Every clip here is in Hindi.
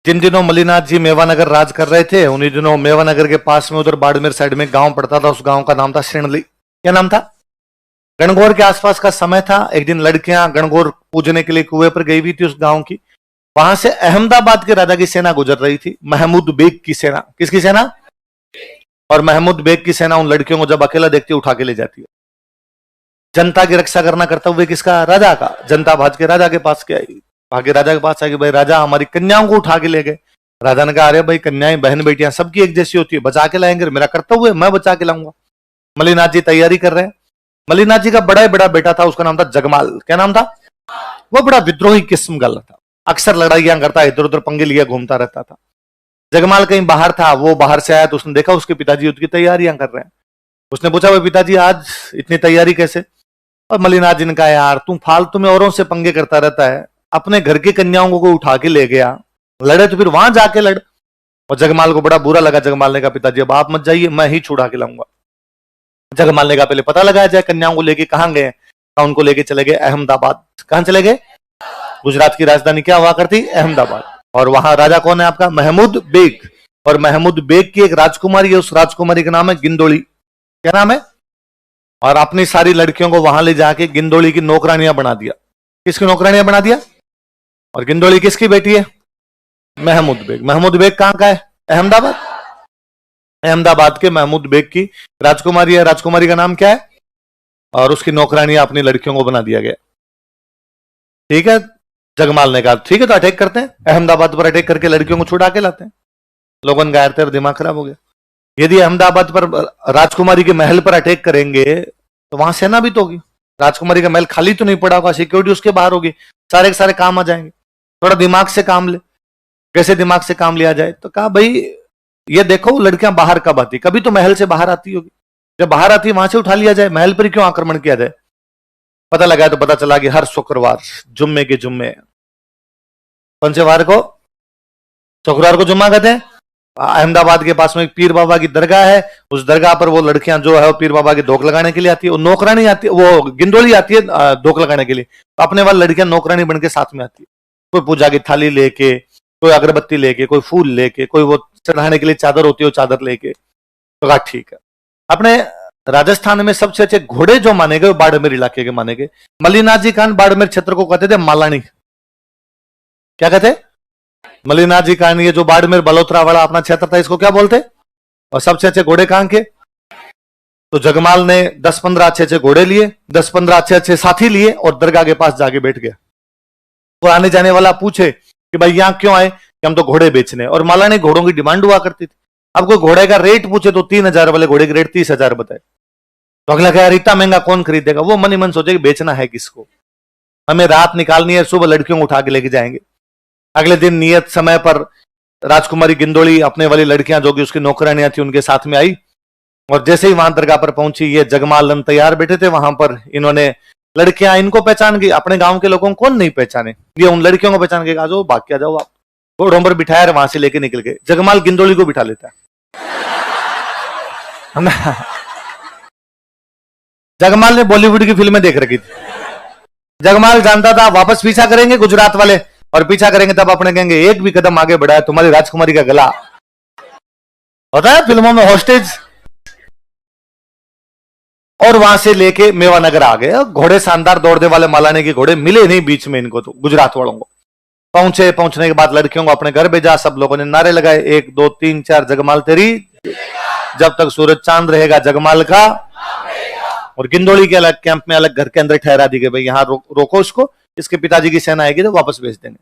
जिन दिनों मलिनाथ जी मेवानगर राज कर रहे थे, उन्हीं दिनों मेवानगर के पास में उधर बाड़मेर साइड में गांव पड़ता था। उस गांव का नाम था श्रेणली। क्या नाम था? गणगौर के आसपास का समय था। एक दिन लड़कियां गणगौर पूजने के लिए कुएं पर गई हुई थी उस गांव की। वहां से अहमदाबाद के राजा की सेना गुजर रही थी, महमूद बेग की सेना। किसकी सेना? और महमूद बेग की सेना उन लड़कियों को जब अकेला देखती है उठा के ले जाती है। जनता की रक्षा करना कर्तव्य किसका? राजा का। जनता भाज के राजा के पास के आई, भागे राजा के पास आई, भाई राजा हमारी कन्याओं को उठा के ले गए। राजा ने कहा, अरे भाई कन्याएं बहन बेटियां सबकी एक जैसी होती है, बचा के लाएंगे, मेरा कर्तव्य है, मैं बचा के लाऊंगा। मलिनाथ जी तैयारी कर रहे हैं। मलिनाथ जी का बड़ा ही बड़ा बेटा था, उसका नाम था जगमाल। क्या नाम था? वो बड़ा विद्रोही किस्म का था, अक्सर लड़ाइयां करता, इधर उधर पंगे लिए घूमता रहता था। जगमाल कहीं बाहर था, वो बाहर से आया तो उसने देखा उसके पिताजी युद्ध की तैयारियां कर रहे हैं। उसने पूछा, भाई पिताजी आज इतनी तैयारी कैसे? और मलिनाथ जी ने कहा, यार तुम फालतू में औरों से पंगे करता रहता है, अपने घर की कन्याओं को उठा के ले गया, लड़े तो फिर वहां जाके लड़। और जगमाल को बड़ा बुरा लगा। जगमाल ने कहा, पिताजी अब आप मत जाइए, मैं ही छुड़ा के लाऊंगा। जगमाल ने कहा, पहले पता लगाया जाए कन्याओं को लेके कहां गए। उनको लेके चले गए अहमदाबाद। कहां चले गए? गुजरात की राजधानी क्या हुआ करती? अहमदाबाद। और वहां राजा कौन है आपका? महमूद बेग। और महमूद बेग की एक राजकुमारी है, उस राजकुमारी का नाम है गिंदोली। क्या नाम है? और अपनी सारी लड़कियों को वहां ले जाके गिंदोली की नौकरानियां बना दिया। किसकी नौकरानियां बना दिया? और गिंदोली किसकी बेटी है? महमूद बेग। महमूद बेग कहां का है? अहमदाबाद। अहमदाबाद के महमूद बेग की राजकुमारी है। राजकुमारी का नाम क्या है? और उसकी नौकरानियां अपनी लड़कियों को बना दिया गया। ठीक है। जगमाल ने कहा, ठीक है तो अटैक करते हैं, अहमदाबाद पर अटैक करके लड़कियों को छुड़ा के लाते हैं। लोगों ने कहा, तेरा दिमाग खराब हो गया, यदि अहमदाबाद पर राजकुमारी के महल पर अटैक करेंगे तो वहां सेना भी तो होगी, राजकुमारी का महल खाली तो नहीं पड़ा होगा, सिक्योरिटी उसके बाहर होगी, सारे के सारे काम आ जाएंगे। थोड़ा दिमाग से काम ले। कैसे दिमाग से काम लिया जाए? तो कहा, भाई ये देखो लड़कियां बाहर कब आती, कभी तो महल से बाहर आती होगी, जब बाहर आती है वहां से उठा लिया जाए, महल पर क्यों आक्रमण किया जाए। पता लगा तो पता चला कि हर शुक्रवार जुम्मे के जुम्मे, कौन से वार को? शुक्रवार को जुम्मा कहते हैं। अहमदाबाद के पास में एक पीर बाबा की दरगाह है, उस दरगाह पर वो लड़कियां जो है वो पीर बाबा की धोख लगाने के लिए आती है। वो नौकरानी आती है, वो गिंदोली आती है धोख लगाने के लिए, तो अपने वाली लड़कियां नौकरानी बन के साथ में आती है। कोई पूजा की थाली लेके, कोई अगरबत्ती लेके, कोई फूल लेके, कोई वो चढ़ाने के लिए चादर होती है वो चादर लेके। तो कहा ठीक है। अपने राजस्थान में सबसे अच्छे घोड़े जो माने गए वो बाड़मेर इलाके के माने गए। मलिनाथ जी खान बाड़मेर क्षेत्र को कहते थे मालानी। क्या कहते? मलिनाथ जी खान ये जो बाड़मेर बलोत्रा वाला अपना क्षेत्र था इसको क्या बोलते? और सबसे अच्छे घोड़े कहां के? तो जगमाल ने 10-15 अच्छे अच्छे घोड़े लिए, 10-15 अच्छे अच्छे साथी लिए और दरगाह के पास जाके बैठ गया। तो आने जाने वाला पूछे कि भाई यहां क्यों आए? कि हम तो घोड़े बेचने। और मालानी घोड़ों की डिमांड हुआ करती थी। अब कोई घोड़े का रेट पूछे तो 3,000 वाले घोड़े की रेट 30,000 बताए। तो अगला कहा, इतना महंगा कौन खरीदेगा? वो मन ही मन सोचे कि बेचना है किसको, हमें रात निकालनी है, सुबह लड़कियों को उठा के लेके जाएंगे। अगले दिन नियत समय पर राजकुमारी गिंदोली अपने वाली लड़कियां जो कि उसकी नौकरानियां थी उनके साथ में आई। और जैसे ही वहां दरगाह पर पहुंची, ये जगमालन तैयार बैठे थे वहां पर, इन्होंने लड़कियां इनको पहचान गई। अपने गांव के लोगों को कौन नहीं पहचाने, ये उन लड़कियों को पहचान के, आ जाओ भाग के आ जाओ आप। घोड़ों पर बिठाया, वहां से लेके निकल गए। जगमाल गिंदोली को बिठा लेता है। जगमाल ने बॉलीवुड की फिल्में देख रखी थी। जगमाल जानता था वापस पीछा करेंगे गुजरात वाले, और पीछा करेंगे तब अपने कहेंगे एक भी कदम आगे बढ़ा है तुम्हारी राजकुमारी का गला। होता है फिल्मों में हॉस्टेज। और वहां से लेके मेवानगर आ गए। घोड़े शानदार दौड़ने वाले मालाने के घोड़े मिले नहीं बीच में इनको, तो गुजरात वालों को पहुंचे। पहुंचने के बाद लड़कियों को अपने घर भेजा। सब लोगों ने नारे लगाए, 1 2 3 4 जगमाल तेरी, जब तक सूरज चांद रहेगा जगमाल का। और गिंदोली के अलग कैंप में, अलग घर के अंदर ठहरा दी गई, भाई यहां रोको इसको, इसके पिताजी की सेना आएगी तो वापस भेज देंगे।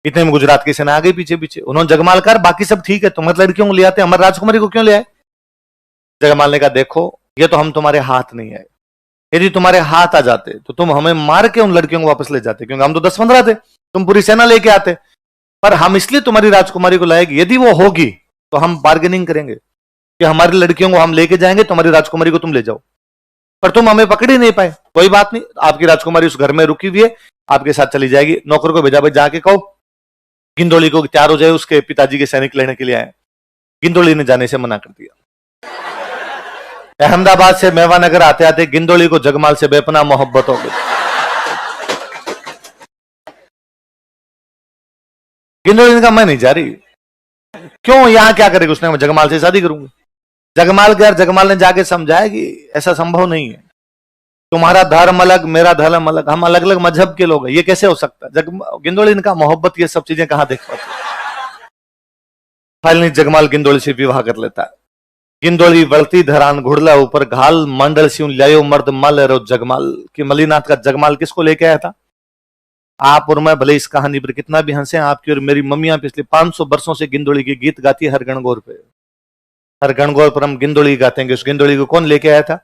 इतने में गुजरात की सेना आ गई पीछे पीछे। उन्होंने जगमाल कर, बाकी सब ठीक है, तुम्हारी लड़कियों को ले आते, हमारी राजकुमारी को क्यों ले आए? जगमाल ने कहा, देखो ये तो हम तुम्हारे हाथ नहीं आए, यदि तुम्हारे हाथ आ जाते तो तुम हमें मार के उन लड़कियों को वापस ले जाते, क्योंकि हम तो 10-15 थे, तुम पूरी सेना लेके आते। पर हम इसलिए तुम्हारी राजकुमारी को लाएंगे, यदि वो होगी तो हम बार्गेनिंग करेंगे कि हमारी लड़कियों को हम लेके जाएंगे, तुम्हारी राजकुमारी को तुम ले जाओ। पर तुम हमें पकड़ ही नहीं पाए। कोई बात नहीं, आपकी राजकुमारी उस घर में रुकी हुई है, आपके साथ चली जाएगी। नौकर को भेजा, भाई जाके कहो गिंदोली को तैयार हो जाए, उसके पिताजी के सैनिक लेने के लिए आए। गिंदोली ने जाने से मना कर दिया। अहमदाबाद से मेवानगर आते आते गिंदोली को जगमाल से बेपनाह मोहब्बत हो गई। गिंदोली ने कहा मैं नहीं जा रही। क्यों, यहां क्या करेगी? उसने मैं जगमाल से शादी करूंगी। जगमाल के यार, जगमाल ने जाके समझाया कि ऐसा संभव नहीं है, तुम्हारा धर्म अलग, मेरा धर्म अलग, हम अलग अलग मजहब के लोग हैं, ये कैसे हो सकता है? गिंदोली ने कहा मोहब्बत ये सब चीजें कहां देख पाते। फाइनली जगमाल गिंदोली से विवाह कर लेता है। गिंदोली वळती धरान घुड़ला ऊपर घाल मंडल सिंह लायो मर्द मल रो जगमाल। कि मलीनाथ का जगमाल किसको लेके आया था? आप और मैं भले इस कहानी पर कितना भी हंसे, आपकी और मेरी मम्मियां पिछले 500 वर्षों से गिंदोली के गीत गाती है हर गणगौर पे। हर गणगौर पर हम गिंदोली गाते हैं। उस गिंदोली को कौन लेके आया था?